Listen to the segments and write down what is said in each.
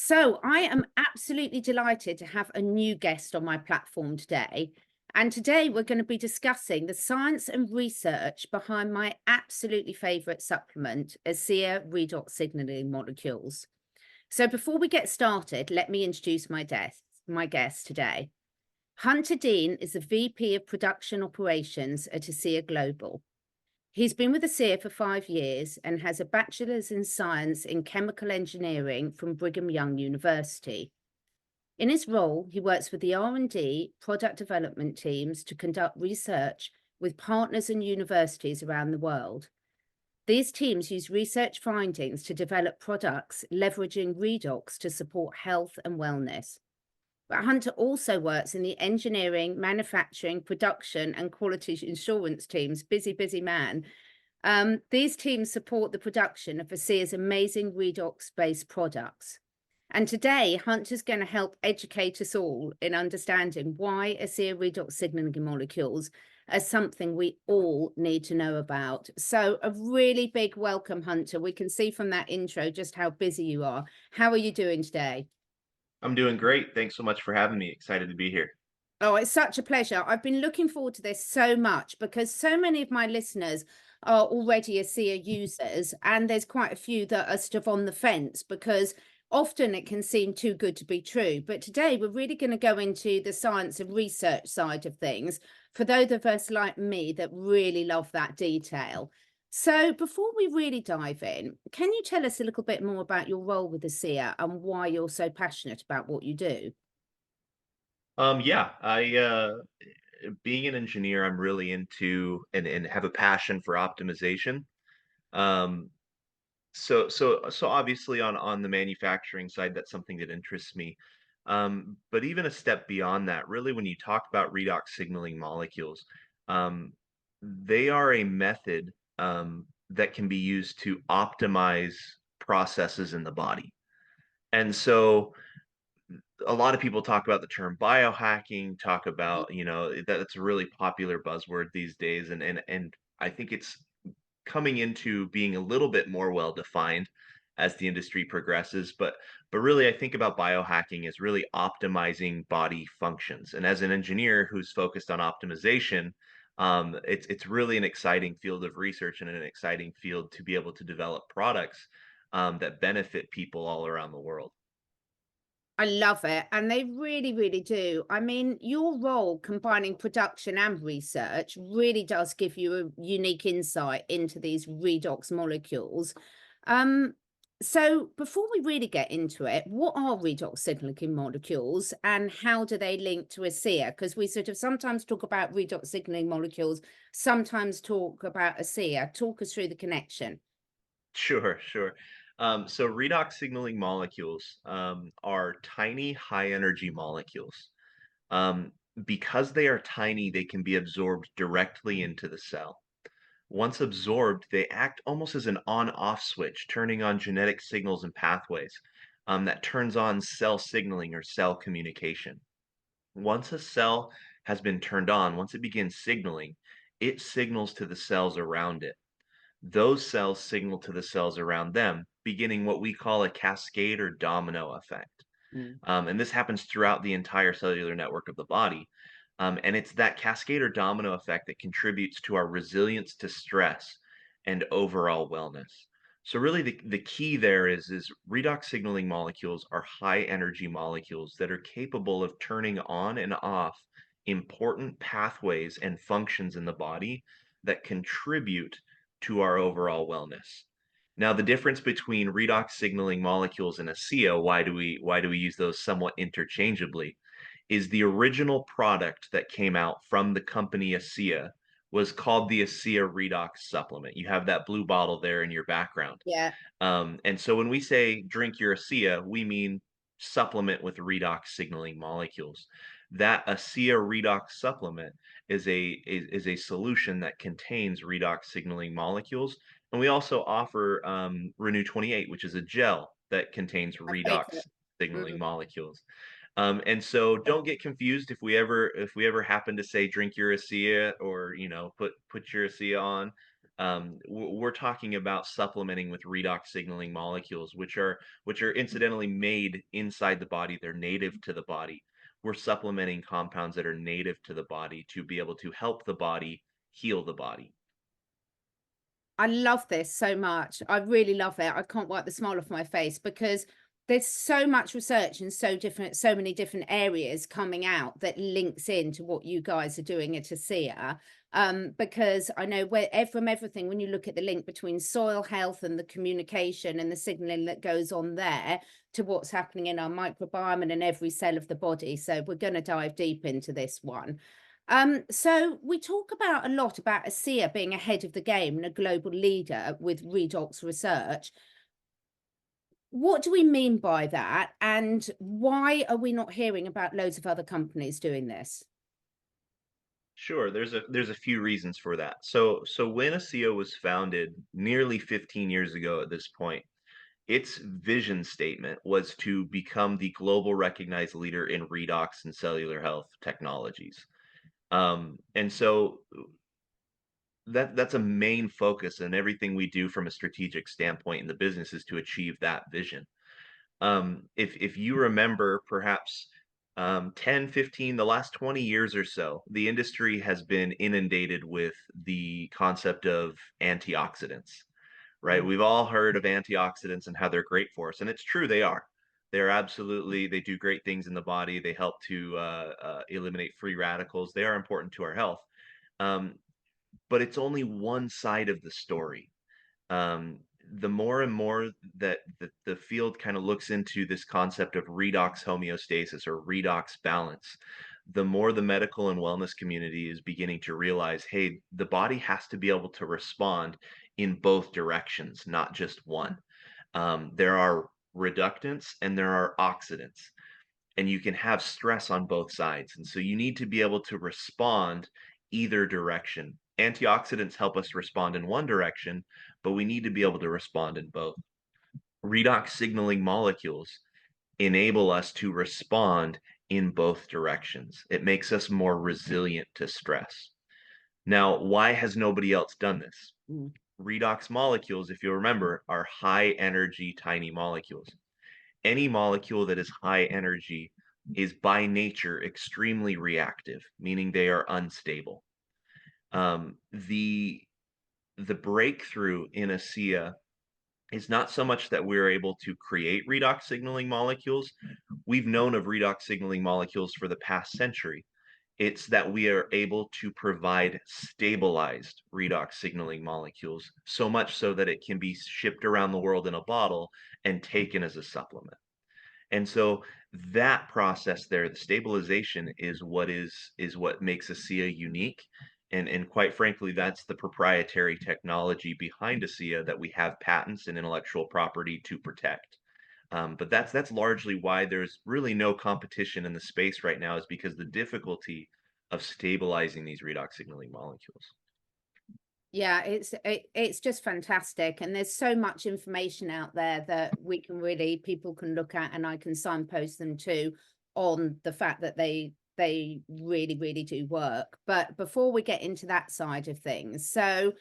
So I am absolutely delighted to have a new guest on my platform today. And today we're going to be discussing the science and research behind my absolutely favorite supplement, Asea Redox Signalling molecules. So before we get started, let me introduce my guest today. Hunter Dean is the VP of Production Operations at Asea Global. He's been with ASEA for 5 years and has a bachelor's in science in chemical engineering from Brigham Young University. In his role, he works with the R&D product development teams to conduct research with partners and universities around the world. These teams use research findings to develop products leveraging redox to support health and wellness. But Hunter also works in the engineering, manufacturing, production, and quality assurance teams. Busy, busy man. These teams support the production of ASEA's amazing redox-based products. And today, Hunter's going to help educate us all in understanding why ASEA redox signaling molecules are something we all need to know about. So a really big welcome, Hunter. We can see from that intro just how busy you are. How are you doing today? I'm doing great. Thanks so much for having me. Excited to be here. Oh, it's such a pleasure. I've been looking forward to this so much because so many of my listeners are already ASEA users, and there's quite a few that are sort of on the fence because often it can seem too good to be true. But today we're really going to go into the science and research side of things for those of us like me that really love that detail. So before we really dive in, can you tell us a little bit more about your role with ASEA and why you're so passionate about what you do? Yeah, being an engineer, I'm really into and have a passion for optimization. Um, so obviously on the manufacturing side, that's something that interests me. But even a step beyond that, really, when you talk about redox signaling molecules, um, they are a method that can be used to optimize processes in the body. And so a lot of people talk about the term biohacking, talk about, that's a really popular buzzword these days. And I think it's coming into being a little bit more well defined as the industry progresses. But really I think about biohacking as really optimizing body functions. And as an engineer who's focused on optimization, it's really an exciting field of research and an exciting field to be able to develop products that benefit people all around the world. I love it. And they really, really do. I mean, your role combining production and research really does give you a unique insight into these redox molecules. Um, so before we really get into it, what are redox signaling molecules and how do they link to ASEA? Because we sort of sometimes talk about redox signaling molecules, sometimes talk about ASEA. Talk us through the connection. Sure, sure. So redox signaling molecules are tiny, high energy molecules. Um, because they are tiny, they can be absorbed directly into the cell. Once absorbed, they act almost as an on-off switch, turning on genetic signals and pathways that turns on cell signaling or cell communication. Once a cell has been turned on, once it begins signaling, it signals to the cells around it. Those cells signal to the cells around them, beginning what we call a cascade or domino effect. Mm. And this happens throughout the entire cellular network of the body. And it's that cascade or domino effect that contributes to our resilience to stress and overall wellness. So really the key there is redox signaling molecules are high energy molecules that are capable of turning on and off important pathways and functions in the body that contribute to our overall wellness. Now, the difference between redox signaling molecules and ASEA, why do we use those somewhat interchangeably, is the original product that came out from the company ASEA was called the ASEA Redox supplement. You have that blue bottle there in your background. Yeah. And so when we say drink your ASEA, we mean supplement with redox signaling molecules. That ASEA Redox supplement is a solution that contains redox signaling molecules. And we also offer Renew 28, which is a gel that contains My redox favorite. signaling Mm. molecules. And so don't get confused if we ever happen to say drink your ASEA or put your ASEA on. We're talking about supplementing with redox signaling molecules, which are incidentally made inside the body. They're native to the body. We're supplementing compounds that are native to the body to be able to help the body heal the body. I love this so much. I really love it. I can't wipe the smile off my face because there's so much research in so many different areas coming out that links into what you guys are doing at Asea. Because I know from everything, when you look at the link between soil health and the communication and the signaling that goes on there to what's happening in our microbiome and in every cell of the body. So we're going to dive deep into this one. So we talk about a lot about ASEA being ahead of the game and a global leader with redox research. What do we mean by that? And why are we not hearing about loads of other companies doing this? Sure, there's a few reasons for that. So when Asea was founded nearly 15 years ago at this point, its vision statement was to become the global recognized leader in redox and cellular health technologies. And so that's a main focus, and everything we do from a strategic standpoint in the business is to achieve that vision. If you remember, perhaps 10, 15, the last 20 years or so, the industry has been inundated with the concept of antioxidants, right? Mm. We've all heard of antioxidants and how they're great for us, and it's true, they are. They're absolutely, they do great things in the body. They help to eliminate free radicals. They are important to our health. Um, but it's only one side of the story. um, the more and more that the field kind of looks into this concept of redox homeostasis or redox balance, the more the medical and wellness community is beginning to realize, hey, the body has to be able to respond in both directions, not just one. There are reductants and there are oxidants, and you can have stress on both sides. And so you need to be able to respond either direction. Antioxidants help us respond in one direction, but we need to be able to respond in both. Redox signaling molecules enable us to respond in both directions. It makes us more resilient to stress. Now, why has nobody else done this? Mm. Redox molecules, if you remember, are high energy tiny molecules. Any molecule that is high energy is by nature extremely reactive, meaning they are unstable. The breakthrough in ASEA is not so much that we're able to create redox signaling molecules. We've known of redox signaling molecules for the past century. It's that we are able to provide stabilized redox signaling molecules, so much so that it can be shipped around the world in a bottle and taken as a supplement. And so that process there, the stabilization is what makes ASEA unique. And quite frankly, that's the proprietary technology behind ASEA that we have patents and intellectual property to protect. But that's largely why there's really no competition in the space right now, is because the difficulty of stabilizing these redox signaling molecules. Yeah, it's just fantastic, and there's so much information out there that people can look at, and I can signpost them to on the fact that they really do work. But before we get into that side of things, so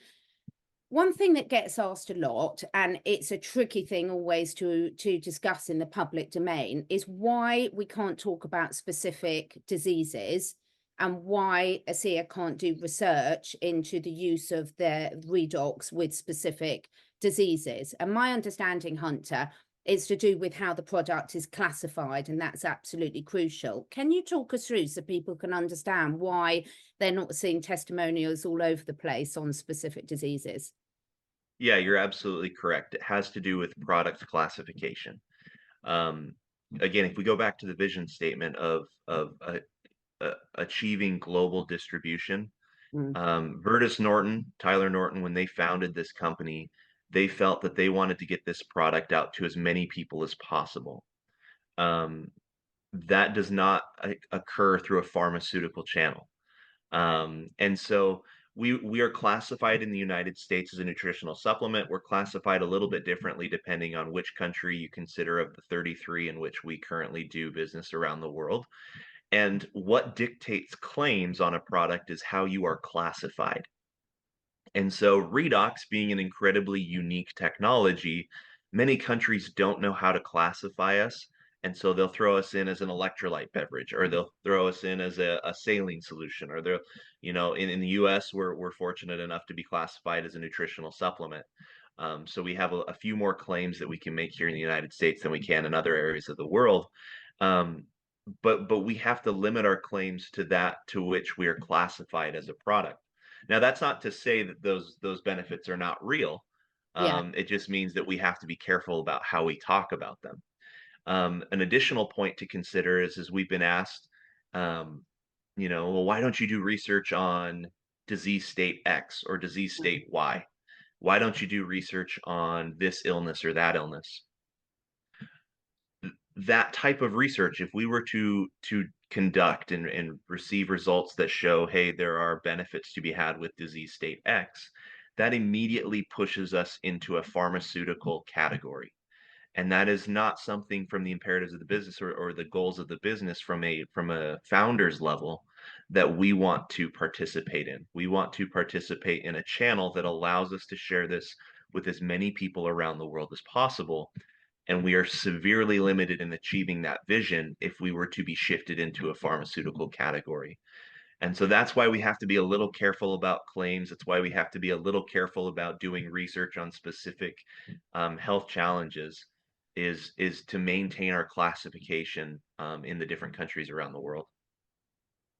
one thing that gets asked a lot, and it's a tricky thing always to discuss in the public domain, is why we can't talk about specific diseases and why ASEA can't do research into the use of their redox with specific diseases. And my understanding, Hunter, is to do with how the product is classified, and that's absolutely crucial. Can you talk us through so people can understand why they're not seeing testimonials all over the place on specific diseases? Yeah, you're absolutely correct. It has to do with product classification. Um, Again, if we go back to the vision statement of achieving global distribution, Mm. Vertus Norton, Tyler Norton, when they founded this company, they felt that they wanted to get this product out to as many people as possible. Um, that does not occur through a pharmaceutical channel. And so we are classified in the United States as a nutritional supplement. We're classified a little bit differently depending on which country you consider of the 33 in which we currently do business around the world. And what dictates claims on a product is how you are classified. And so redox being an incredibly unique technology, many countries don't know how to classify us. And so they'll throw us in as an electrolyte beverage, or they'll throw us in as a saline solution, or they'll, in the US, we're fortunate enough to be classified as a nutritional supplement. So we have a few more claims that we can make here in the United States than we can in other areas of the world. Um, but we have to limit our claims to that to which we are classified as a product. Now, that's not to say that those benefits are not real. Yeah. It just means that we have to be careful about how we talk about them. An additional point to consider is we've been asked, um, well, why don't you do research on disease state X or disease state Y? Why don't you do research on this illness or that illness? That type of research, if we were to conduct and receive results that show, hey, there are benefits to be had with disease state X, that immediately pushes us into a pharmaceutical category. And that is not something from the imperatives of the business, or the goals of the business from a founder's level, that we want to participate in. We want to participate in a channel that allows us to share this with as many people around the world as possible, and we are severely limited in achieving that vision if we were to be shifted into a pharmaceutical category. And so that's why we have to be a little careful about claims. That's why we have to be a little careful about doing research on specific health challenges, is to maintain our classification in the different countries around the world.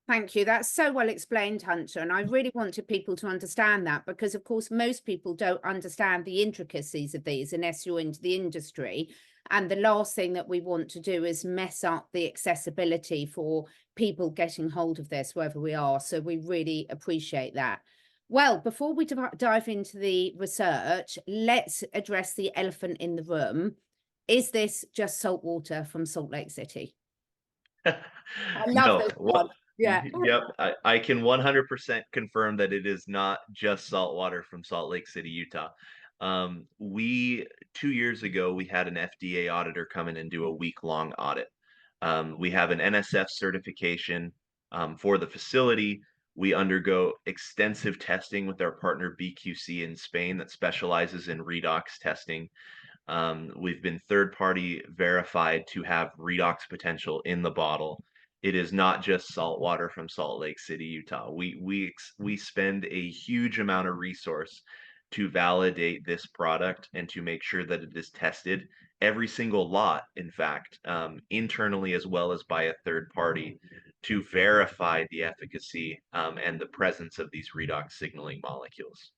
Thank you. That's so well explained, Hunter. And I really wanted people to understand that because, of course, most people don't understand the intricacies of these unless you're into the industry. And the last thing that we want to do is mess up the accessibility for people getting hold of this, wherever we are. So we really appreciate that. Well, before we dive into the research, let's address the elephant in the room. Is this just salt water from Salt Lake City? I love No, this one. well, Yeah. yep, I can 100% confirm that it is not just salt water from Salt Lake City, Utah. We 2 years ago, we had an FDA auditor come in and do a week-long audit. We have an NSF certification for the facility. We undergo extensive testing with our partner BQC in Spain that specializes in redox testing. We've been third-party verified to have redox potential in the bottle. It is not just salt water from Salt Lake City, Utah. We spend a huge amount of resource to validate this product and to make sure that it is tested, every single lot, in fact, internally as well as by a third party, to verify the efficacy and the presence of these redox signaling molecules.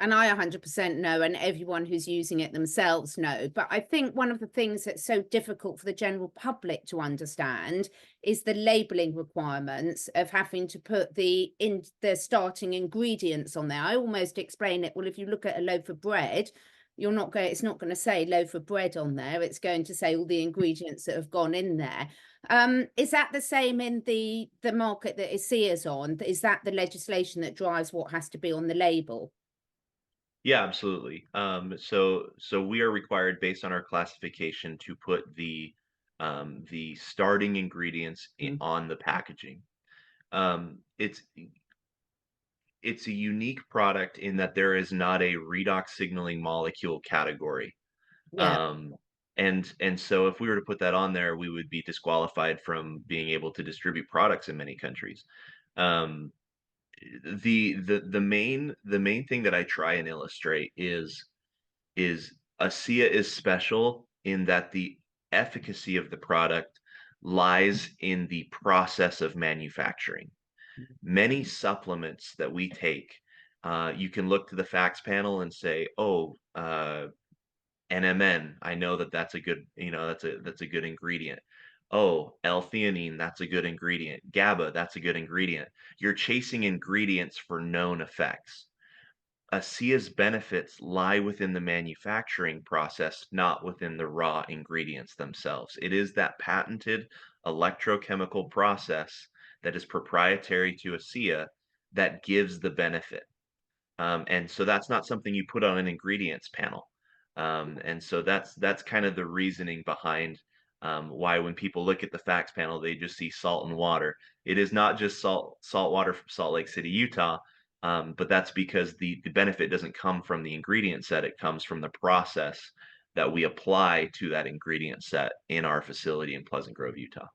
And I 100% know, and everyone who's using it themselves know. But I think one of the things that's so difficult for the general public to understand is the labeling requirements of having to put the starting ingredients on there. I almost explain it. Well, if you look at a loaf of bread, it's not going to say loaf of bread on there. It's going to say all the ingredients that have gone in there. Is that the same in the market that Asea's on? Is that the legislation that drives what has to be on the label? Yeah, absolutely. So we are required, based on our classification, to put the starting ingredients on the packaging. Um, it's it's a unique product in that there is not a redox signaling molecule category. Yeah. Um, and so if we were to put that on there, we would be disqualified from being able to distribute products in many countries. Um, the main thing that I try and illustrate is ASEA is special in that the efficacy of the product lies in the process of manufacturing. Many supplements that we take, you can look to the facts panel and say, oh, NMN, I know that that's a good, that's a good ingredient. Oh, L-theanine, that's a good ingredient. GABA, that's a good ingredient. You're chasing ingredients for known effects. ASEA's benefits lie within the manufacturing process, not within the raw ingredients themselves. It is that patented electrochemical process that is proprietary to ASEA that gives the benefit. And so that's not something you put on an ingredients panel. And so that's kind of the reasoning behind why when people look at the facts panel, they just see salt and water. It is not just salt water from Salt Lake City, Utah. But that's because the benefit doesn't come from the ingredient set, it comes from the process that we apply to that ingredient set in our facility in Pleasant Grove, Utah.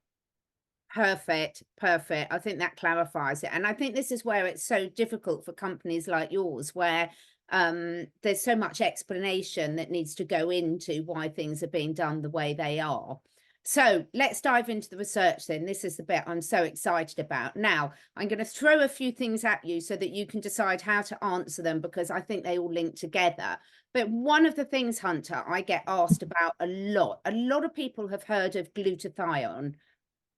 Perfect, perfect. I think that clarifies it. And I think this is where it's so difficult for companies like yours, where there's so much explanation that needs to go into why things are being done the way they are. So let's dive into the research then. This is the bit I'm so excited about. Now, I'm going to throw a few things at you so that you can decide how to answer them, because I think they all link together. But one of the things, Hunter, I get asked about a lot of people have heard of glutathione,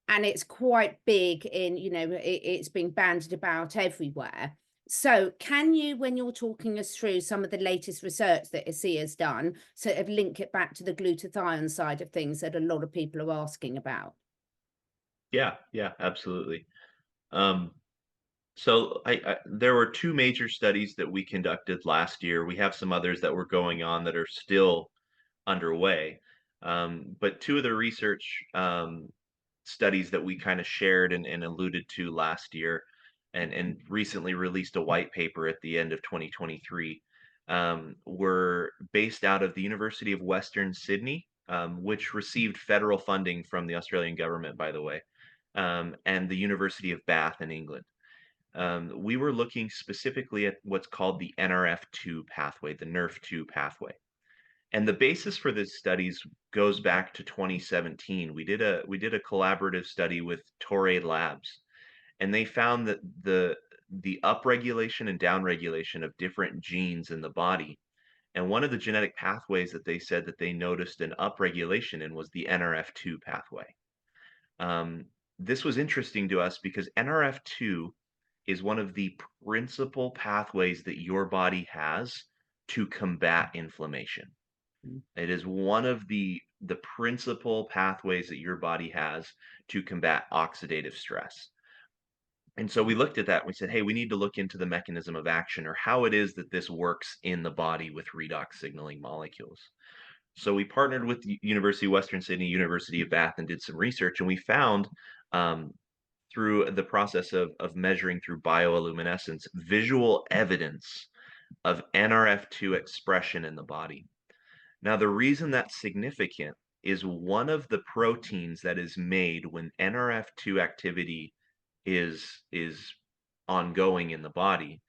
and it's quite big in, it's being bandied about everywhere. So can you, when you're talking us through some of the latest research that Asea's done, sort of link it back to the glutathione side of things that a lot of people are asking about? Yeah, yeah, absolutely. Um, so there were two major studies that we conducted last year. We have some others that were going on that are still underway. But two of the research studies that we kind of shared and alluded to last year and recently released a white paper at the end of 2023 were based out of the University of Western Sydney, which received federal funding from the Australian government, by the way, and the University of Bath in England. We were looking specifically at what's called the NRF2 pathway, the NRF2 pathway. And the basis for this studies goes back to 2017. We did a collaborative study with Torre Labs, and they found that the upregulation and downregulation of different genes in the body. And one of the genetic pathways that they said that they noticed an upregulation in was the NRF2 pathway. Um, this was interesting to us because NRF2 is one of the principal pathways that your body has to combat inflammation. Mm. It is one of the principal pathways that your body has to combat oxidative stress. And so we looked at that and we said, hey, we need to look into the mechanism of action, or how it is that this works in the body with redox signaling molecules. So we partnered with the University of Western Sydney, University of Bath, and did some research, and we found um, through the process of measuring through bioluminescence, visual evidence of NRF2 expression in the body. Now, the reason that's significant is one of the proteins that is made when NRF2 activity is ongoing in the body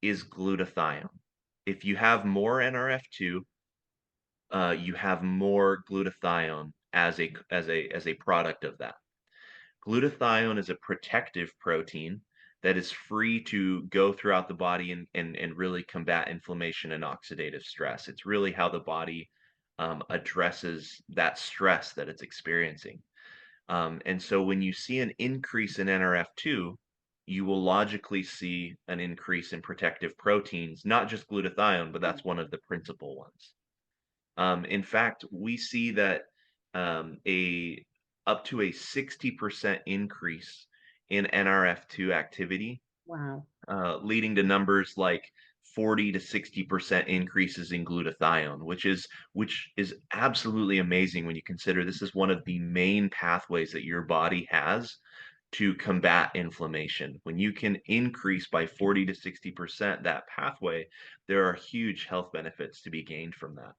is glutathione. If you have more NRF2, you have more glutathione as a product of that. Glutathione is a protective protein that is free to go throughout the body and really combat inflammation and oxidative stress. It's really how the body addresses that stress that it's experiencing. And so when you see an increase in NRF2, you will logically see an increase in protective proteins, not just glutathione, but that's one of the principal ones. In fact, we see that a up to a 60% increase in NRF2 activity, Wow. leading to numbers like 40 to 60% increases in glutathione, which is absolutely amazing when you consider this is one of the main pathways that your body has to combat inflammation. When you can increase by 40 to 60% that pathway, there are huge health benefits to be gained from that.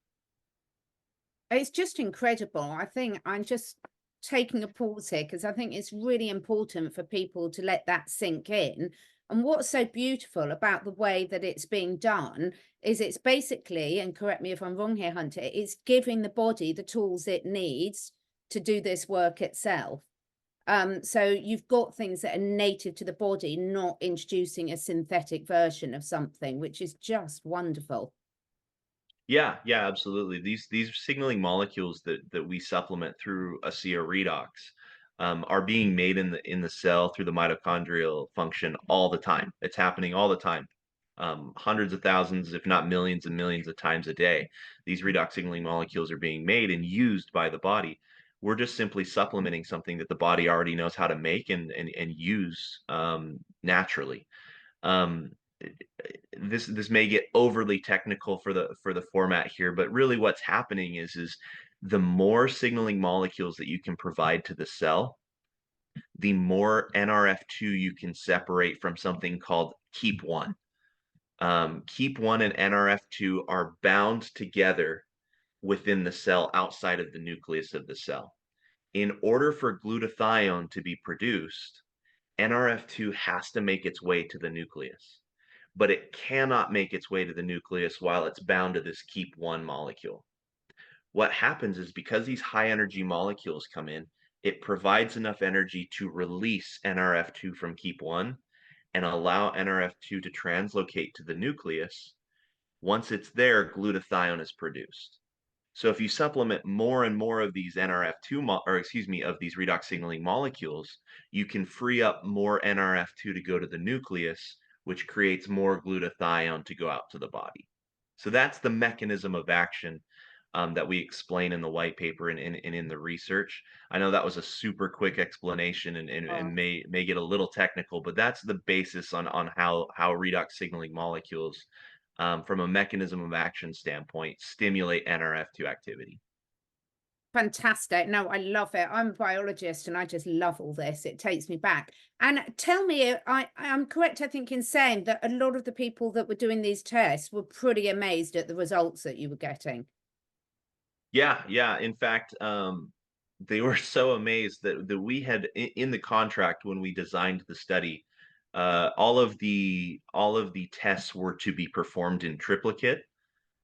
It's just incredible. I think I'm just taking a pause here because I think it's really important for people to let that sink in. And what's so beautiful about the way that it's being done is it's basically, and correct me if I'm wrong here, Hunter, it's giving the body the tools it needs to do this work itself. So you've got things that are native to the body, not introducing a synthetic version of something, which is just wonderful. Yeah, yeah, absolutely. These signaling molecules that we supplement through Asea Redox are being made in the cell through the mitochondrial function all the time. It's happening all the time, hundreds of thousands, if not millions and millions of times a day. These redox signaling molecules are being made and used by the body. We're just simply supplementing something that the body already knows how to make and use naturally. Um, this may get overly technical for the format here, but really what's happening is the more signaling molecules that you can provide to the cell, the more NRF2 you can separate from something called keep one. KEAP1 and NRF2 are bound together within the cell outside of the nucleus of the cell. In order for glutathione to be produced, NRF2 has to make its way to the nucleus, but it cannot make its way to the nucleus while it's bound to this KEAP1 molecule. What happens is because these high energy molecules come in, it provides enough energy to release NRF2 from KEAP1 and allow NRF2 to translocate to the nucleus. Once it's there, glutathione is produced. So if you supplement more and more of these of these redox signaling molecules, you can free up more NRF2 to go to the nucleus, which creates more glutathione to go out to the body. So that's the mechanism of action that we explain in the white paper and in the research. I know that was a super quick explanation and may get a little technical, but that's the basis on how redox signaling molecules from a mechanism of action standpoint, stimulate NRF2 activity. Fantastic. No, I love it. I'm a biologist and I just love all this. It takes me back. And tell me, I'm correct, I think, in saying that a lot of the people that were doing these tests were pretty amazed at the results that you were getting. Yeah, yeah. In fact, they were so amazed that we had in the contract when we designed the study, all of the tests were to be performed in triplicate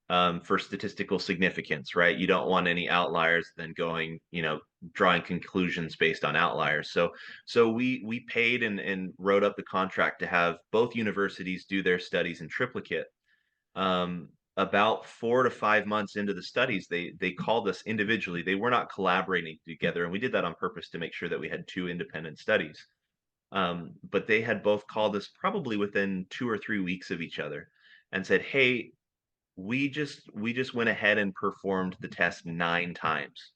for statistical significance, right? You don't want any outliers then going, drawing conclusions based on outliers. So we paid and wrote up the contract to have both universities do their studies in triplicate. About 4 to 5 months into the studies, they called us individually. They were not collaborating together, and we did that on purpose to make sure that we had two independent studies. But they had both called us probably within 2 or 3 weeks of each other and said, "Hey, we just went ahead and performed the test 9 times.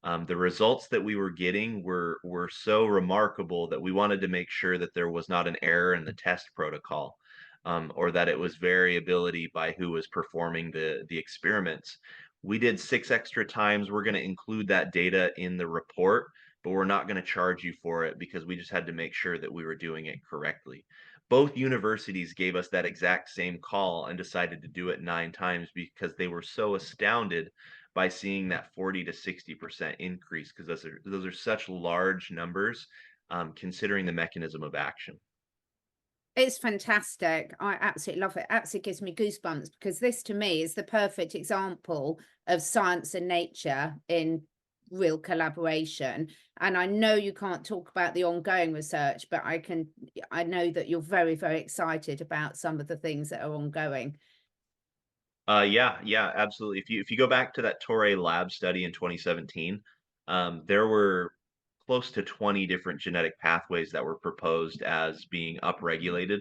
The results that we were getting were so remarkable that we wanted to make sure that there was not an error in the test protocol, or that it was variability by who was performing the experiments. We did 6 extra times. We're going to include that data in the report, but we're not going to charge you for it because we just had to make sure that we were doing it correctly." Both universities gave us that exact same call and decided to do it 9 times because they were so astounded by seeing that 40 to 60% increase, because those are such large numbers, considering the mechanism of action. It's fantastic. I absolutely love it. Absolutely gives me goosebumps because this to me is the perfect example of science and nature in real collaboration. And I know you can't talk about the ongoing research, but I know that you're very, very excited about some of the things that are ongoing. Yeah, yeah, absolutely. If you go back to that Torre lab study in 2017, there were close to 20 different genetic pathways that were proposed as being upregulated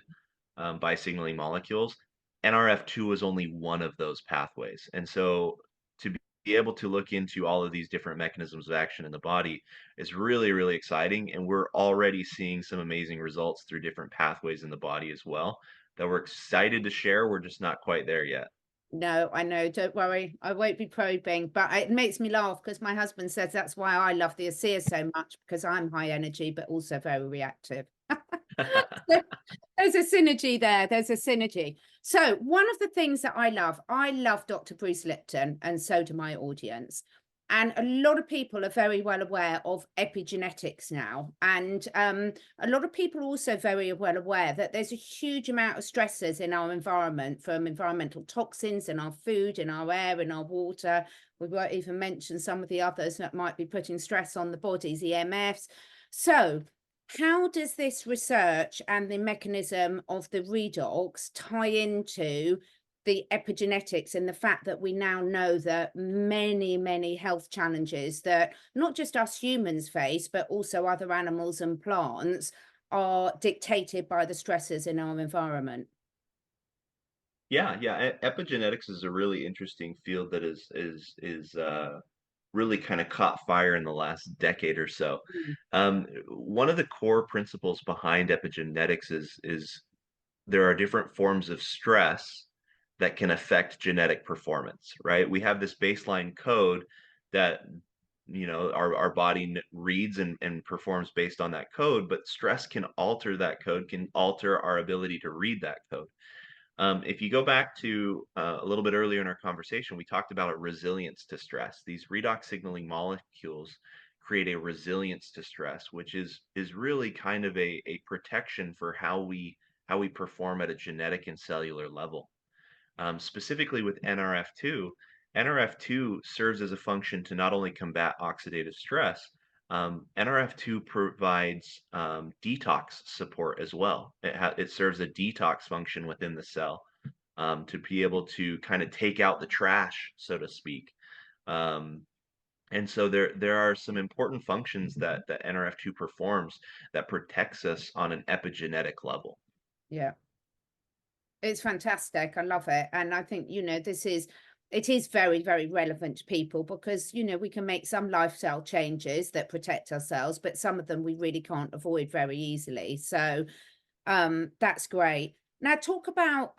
by signaling molecules. NRF2 was only one of those pathways. And so to be able to look into all of these different mechanisms of action in the body is really, really exciting. And we're already seeing some amazing results through different pathways in the body as well that we're excited to share. We're just not quite there yet. No, I know. Don't worry. I won't be probing, but it makes me laugh because my husband says that's why I love the Asea so much because I'm high energy, but also very reactive. So there's a synergy there. There's a synergy. So one of the things that I love Dr. Bruce Lipton, and so do my audience. And a lot of people are very well aware of epigenetics now. And a lot of people are also very well aware that there's a huge amount of stressors in our environment, from environmental toxins in our food, in our air, in our water. We won't even mention some of the others that might be putting stress on the bodies, EMFs. So how does this research and the mechanism of the redox tie into the epigenetics and the fact that we now know that many, many health challenges that not just us humans face, but also other animals and plants are dictated by the stresses in our environment? Yeah, yeah. Epigenetics is a really interesting field that is really kind of caught fire in the last decade or so. Mm. One of the core principles behind epigenetics is there are different forms of stress that can affect genetic performance, right? We have this baseline code that our body reads and performs based on that code, but stress can alter that code, can alter our ability to read that code. If you go back to a little bit earlier in our conversation, we talked about a resilience to stress. These redox signaling molecules create a resilience to stress, which is really kind of a protection for how we perform at a genetic and cellular level. Specifically with NRF2, NRF2 serves as a function to not only combat oxidative stress, NRF2 provides detox support as well. It serves a detox function within the cell to be able to kind of take out the trash, so to speak. Um, and so there are some important functions that NRF2 performs that protects us on an epigenetic level. Yeah. It's fantastic. I love it. And I think, it is very, very relevant to people because, we can make some lifestyle changes that protect ourselves, but some of them we really can't avoid very easily. So that's great. Now talk about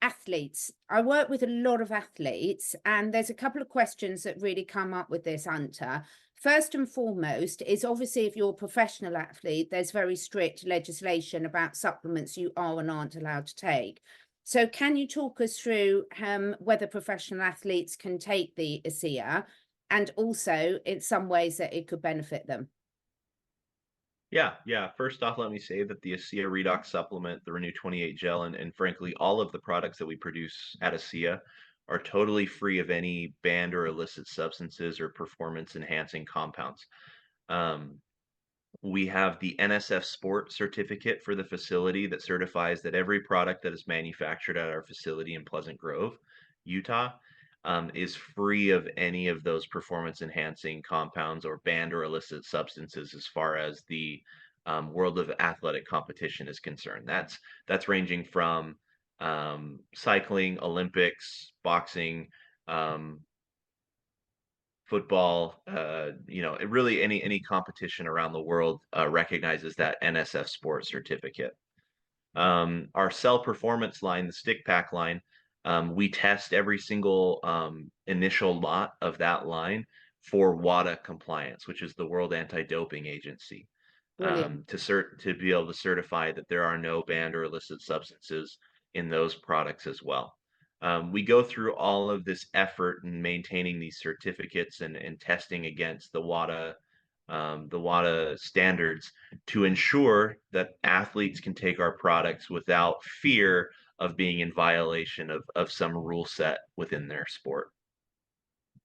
athletes. I work with a lot of athletes, and there's a couple of questions that really come up with this, Anta. First and foremost is obviously if you're a professional athlete, there's very strict legislation about supplements you are and aren't allowed to take. So can you talk us through whether professional athletes can take the Asea, and also in some ways that it could benefit them? Yeah. First off, let me say that the ASEA Redox supplement, the Renew 28 gel, and frankly, all of the products that we produce at ASEA are totally free of any banned or illicit substances or performance enhancing compounds. Um, we have the NSF Sport certificate for the facility that certifies that every product that is manufactured at our facility in Pleasant Grove, Utah, is free of any of those performance enhancing compounds or banned or illicit substances as far as the world of athletic competition is concerned. That's ranging from cycling, Olympics, boxing, um, football, really any competition around the world recognizes that NSF Sport certificate. Our cell performance line, the stick pack line, we test every single initial lot of that line for WADA compliance, which is the World Anti-Doping Agency, Brilliant. to be able to certify that there are no banned or illicit substances in those products as well. We go through all of this effort in maintaining these certificates and testing against the WADA standards to ensure that athletes can take our products without fear of being in violation of some rule set within their sport.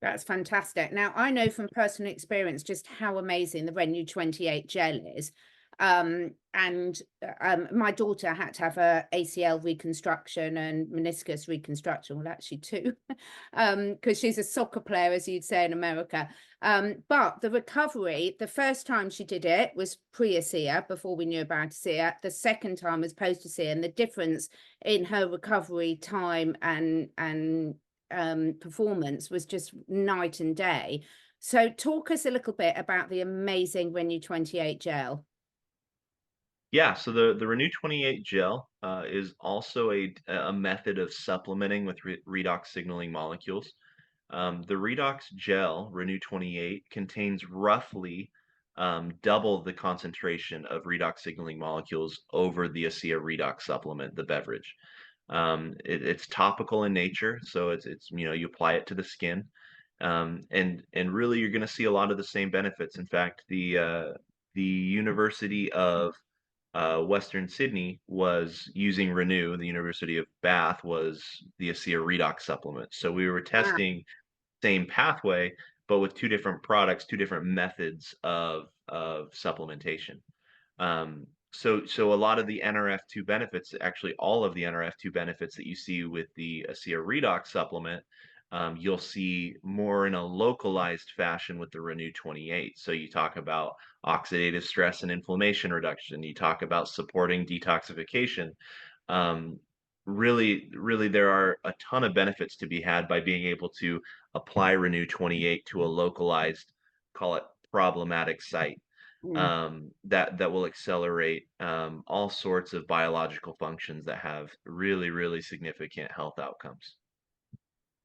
That's fantastic. Now, I know from personal experience just how amazing the Renew 28 gel is. My daughter had to have a ACL reconstruction and meniscus reconstruction. Well, actually two, because she's a soccer player, as you'd say in America. But the recovery, the first time she did it was pre-ASEA, before we knew about ASEA. The second time was post-ASEA, and the difference in her recovery time and performance was just night and day. So talk us a little bit about the amazing Renew 28 gel. Yeah, so the Renew 28 gel is also a method of supplementing with redox signaling molecules. The redox gel, Renew 28, contains roughly double the concentration of redox signaling molecules over the ASEA Redox supplement, the beverage. It's topical in nature, so it's you apply it to the skin, and really you're going to see a lot of the same benefits. In fact, the University of Western Sydney was using Renew. The University of Bath was the ASEA Redox supplement. So we were Wow. testing same pathway, but with two different products, two different methods of supplementation. So a lot of the NRF2 benefits, actually all of the NRF2 benefits that you see with the ASEA Redox supplement, you'll see more in a localized fashion with the Renew 28. So you talk about oxidative stress and inflammation reduction. You talk about supporting detoxification. Um, really, there are a ton of benefits to be had by being able to apply Renew 28 to a localized, call it problematic site, Mm. that will accelerate all sorts of biological functions that have really significant health outcomes.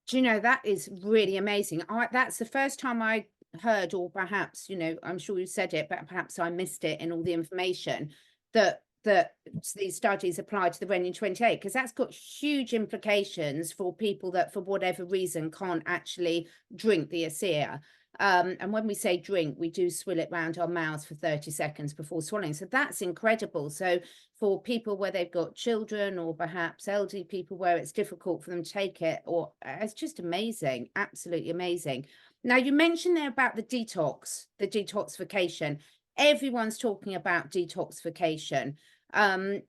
Do you know, that is really amazing. That's the first time I heard, or perhaps, I'm sure you said it, but perhaps I missed it in all the information, that that these studies apply to the renin 28, because that's got huge implications for people that for whatever reason can't actually drink the Asea. And when we say drink, we do swill it round our mouths for 30 seconds before swallowing. So that's incredible. So for people where they've got children or perhaps elderly people where it's difficult for them to take it, or it's just amazing, absolutely amazing. Now, you mentioned there about the detoxification. Everyone's talking about detoxification.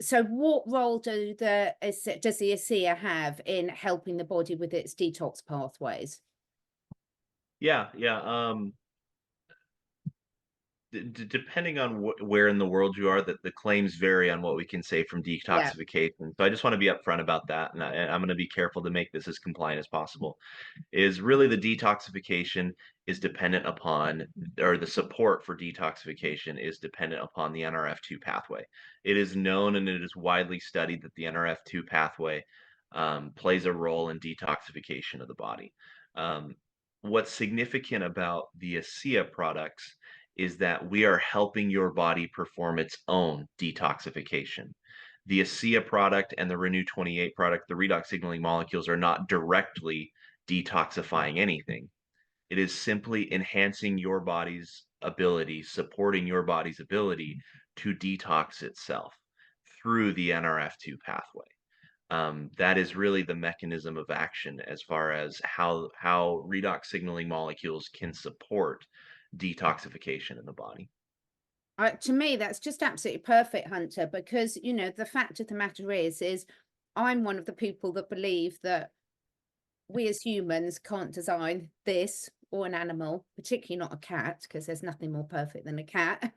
So what role does the Asea have in helping the body with its detox pathways? Yeah, depending on where in the world you are, that the claims vary on what we can say from Yeah. detoxification. So I just want to be upfront about that, and I'm going to be careful to make this as compliant as possible. Is really the detoxification is dependent upon, or the support for detoxification is dependent upon the NRF2 pathway. It is known and it is widely studied that the NRF2 pathway plays a role in detoxification of the body. What's significant about the Asea products is that we are helping your body perform its own detoxification. The Asea product and the Renew 28 product, the redox signaling molecules, are not directly detoxifying anything. It is simply enhancing your body's ability, supporting your body's ability to detox itself through the NRF2 pathway. That is really the mechanism of action as far as how redox signaling molecules can support detoxification in the body. To me, that's just absolutely perfect, Hunter, because, the fact of the matter is I'm one of the people that believe that we as humans can't design this or an animal, particularly not a cat, because there's nothing more perfect than a cat,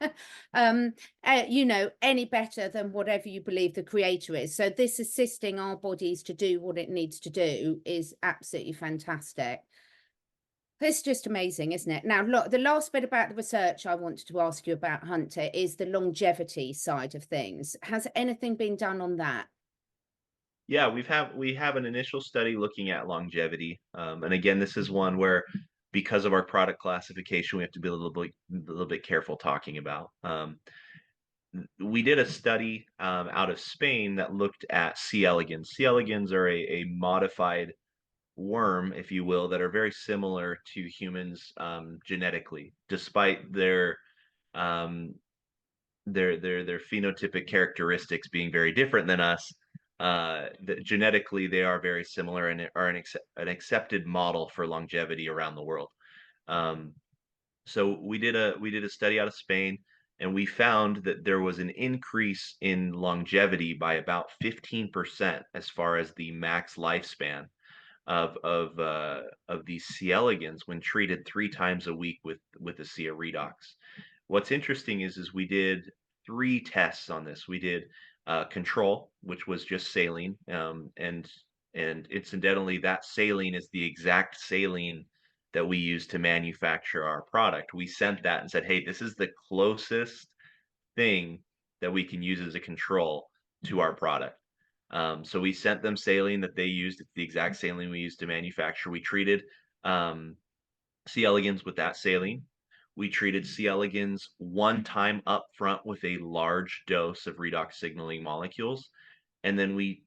any better than whatever you believe the creator is. So this assisting our bodies to do what it needs to do is absolutely fantastic. It's just amazing, isn't it? Now, look, the last bit about the research I wanted to ask you about, Hunter, is the longevity side of things. Has anything been done on that? Yeah, we have an initial study looking at longevity, and again, this is one where because of our product classification, we have to be a little bit careful talking about. We did a study out of Spain that looked at C. elegans. C. elegans are a modified worm, if you will, that are very similar to humans genetically, despite um, their phenotypic characteristics being very different than us. Genetically, they are very similar and are an accepted model for longevity around the world. Um, so we did a study out of Spain, and we found that there was an increase in longevity by about 15% as far as the max lifespan of these C. elegans when treated 3 times a week with the Asea Redox. What's interesting is we did 3 tests on this. We did control, which was just saline, and incidentally, that saline is the exact saline that we use to manufacture our product. We sent that and said, hey, this is the closest thing that we can use as a control to our product. So we sent them saline that they used. It's the exact saline we used to manufacture. We treated C. elegans with that saline. We treated C. elegans one time up front with a large dose of redox signaling molecules, and then we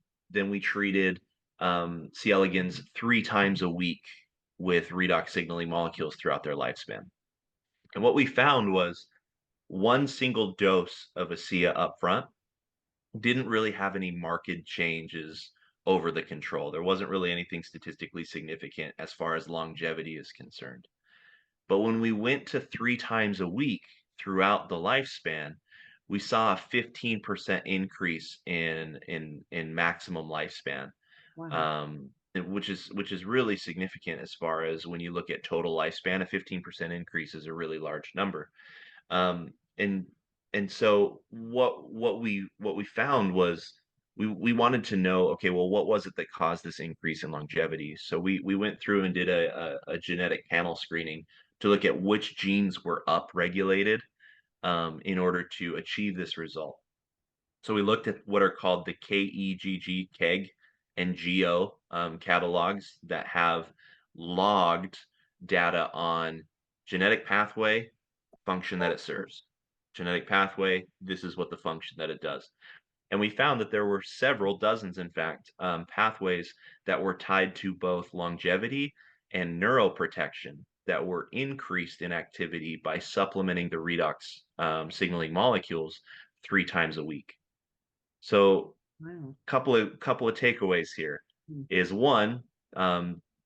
treated C. elegans 3 times a week with redox signaling molecules throughout their lifespan. And what we found was one single dose of Asea up front didn't really have any marked changes over the control. There wasn't really anything statistically significant as far as longevity is concerned. But when we went to 3 times a week throughout the lifespan, we saw a 15% increase in maximum lifespan, Wow. which is really significant as far as when you look at total lifespan. A 15% increase is a really large number. Um, and and so what we found was we wanted to know, okay, well, what was it that caused this increase in longevity? So we went through and did a genetic panel screening to look at which genes were upregulated in order to achieve this result. So we looked at what are called the KEGG, KEG, and GO catalogs that have logged data on genetic pathway, function that it serves. Genetic pathway, this is what the function that it does. And we found that there were several dozens, in fact, pathways that were tied to both longevity and neuroprotection that were increased in activity by supplementing the redox signaling molecules 3 times a week. So Wow. couple of takeaways here Mm. is one,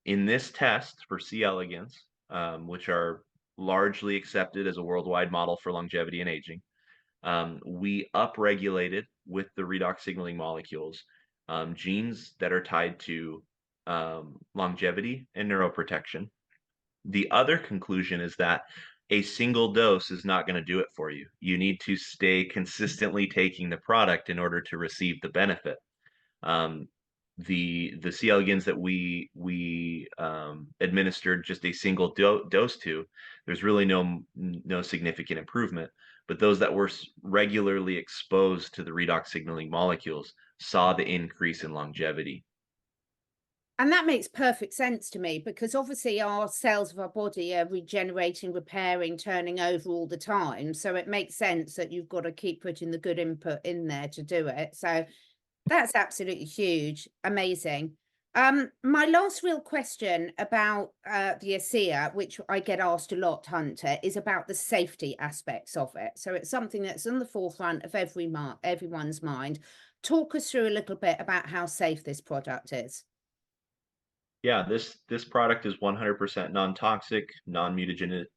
in this test for C. elegans, which are largely accepted as a worldwide model for longevity and aging, we upregulated with the redox signaling molecules genes that are tied to longevity and neuroprotection. The other conclusion is that a single dose is not going to do it for you. You need to stay consistently taking the product in order to receive the benefit. Um, the C. elegans that we administered just a single dose to, there's really no significant improvement. But those that were regularly exposed to the redox signaling molecules saw the increase in longevity. And that makes perfect sense to me, because obviously our cells of our body are regenerating, repairing, turning over all the time. So it makes sense that you've got to keep putting the good input in there to do it. So that's absolutely huge. Amazing. My last real question about the ASEA, which I get asked a lot, Hunter, is about the safety aspects of it. So it's something that's on the forefront of everyone's mind. Talk us through a little bit about how safe this product is. Yeah, this product is 100% non-toxic, non-mutagenic.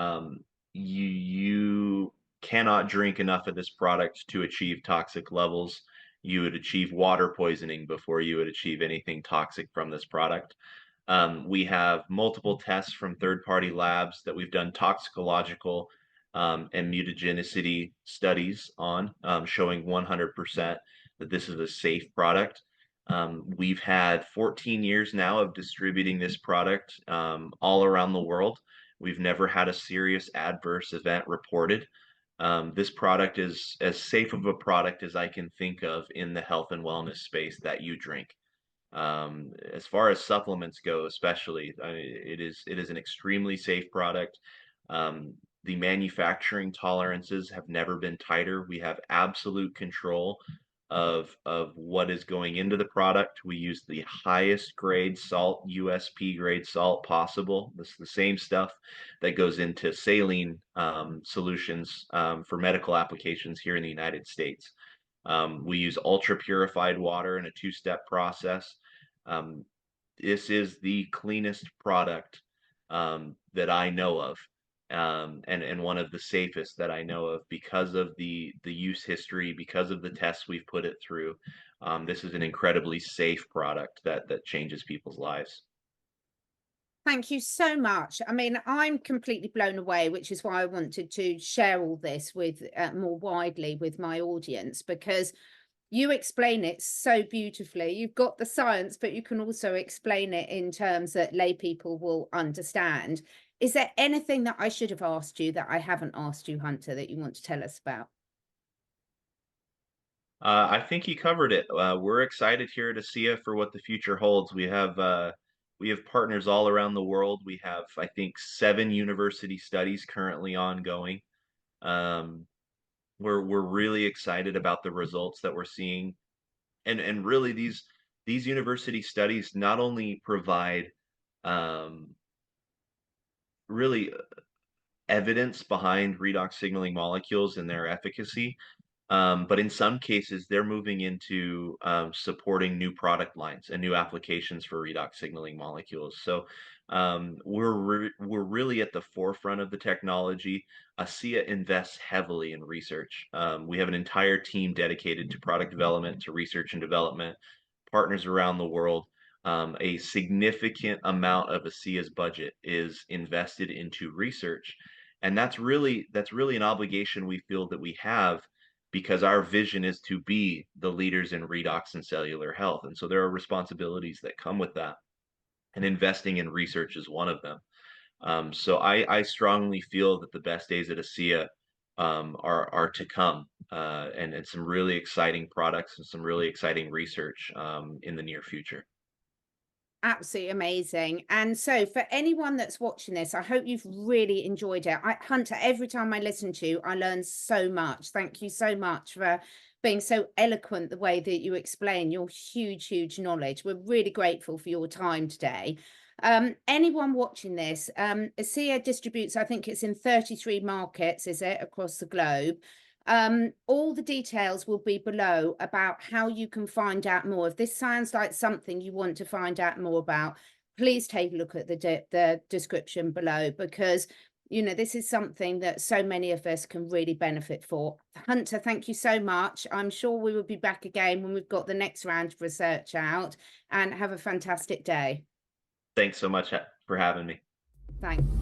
Um, you cannot drink enough of this product to achieve toxic levels. You would achieve water poisoning before you would achieve anything toxic from this product. We have multiple tests from third-party labs that we've done toxicological and mutagenicity studies on, showing 100% that this is a safe product. We've had 14 years now of distributing this product all around the world. We've never had a serious adverse event reported. This product is as safe of a product as I can think of in the health and wellness space that you drink. As far as supplements go, especially, it is an extremely safe product. The manufacturing tolerances have never been tighter. We have absolute control of what is going into the product. We use the highest grade salt, USP grade salt possible. This is the same stuff that goes into saline solutions for medical applications here in the United States. We use ultra purified water in a two-step process. Um, this is the cleanest product that I know of, and one of the safest that I know of because of the use history, because of the tests we've put it through. This is an incredibly safe product that changes people's lives. Thank you so much. I mean, I'm completely blown away, which is why I wanted to share all this with more widely with my audience, because you explain it so beautifully. You've got the science, but you can also explain it in terms that lay people will understand. Is there anything that I should have asked you that I haven't asked you, Hunter, that you want to tell us about? I think you covered it. We're excited here at ASEA for what the future holds. We have partners all around the world. We have, I think, 7 university studies currently ongoing. Um, we're really excited about the results that we're seeing, and really these university studies not only provide um, really evidence behind redox signaling molecules and their efficacy. But in some cases, they're moving into supporting new product lines and new applications for redox signaling molecules. So we're really at the forefront of the technology. ASEA invests heavily in research. We have an entire team dedicated to product development, to research and development, partners around the world. A significant amount of ASEA's budget is invested into research, and that's really an obligation we feel that we have because our vision is to be the leaders in redox and cellular health. And so there are responsibilities that come with that. And investing in research is one of them. So I strongly feel that the best days at ASEA are to come, and some really exciting products and some really exciting research in the near future. Absolutely amazing. And so for anyone that's watching this, I hope you've really enjoyed it. Hunter, every time I listen to you, I learn so much. Thank you so much for being so eloquent the way that you explain your huge knowledge. We're really grateful for your time today. Anyone watching this, Asea distributes, I think it's in 33 markets, is it, across the globe. All the details will be below about how you can find out more. If this sounds like something you want to find out more about, please take a look at the description below, because this is something that so many of us can really benefit for. Hunter, thank you so much. I'm sure we will be back again when we've got the next round of research out, and have a fantastic day. Thanks so much for having me. Thanks.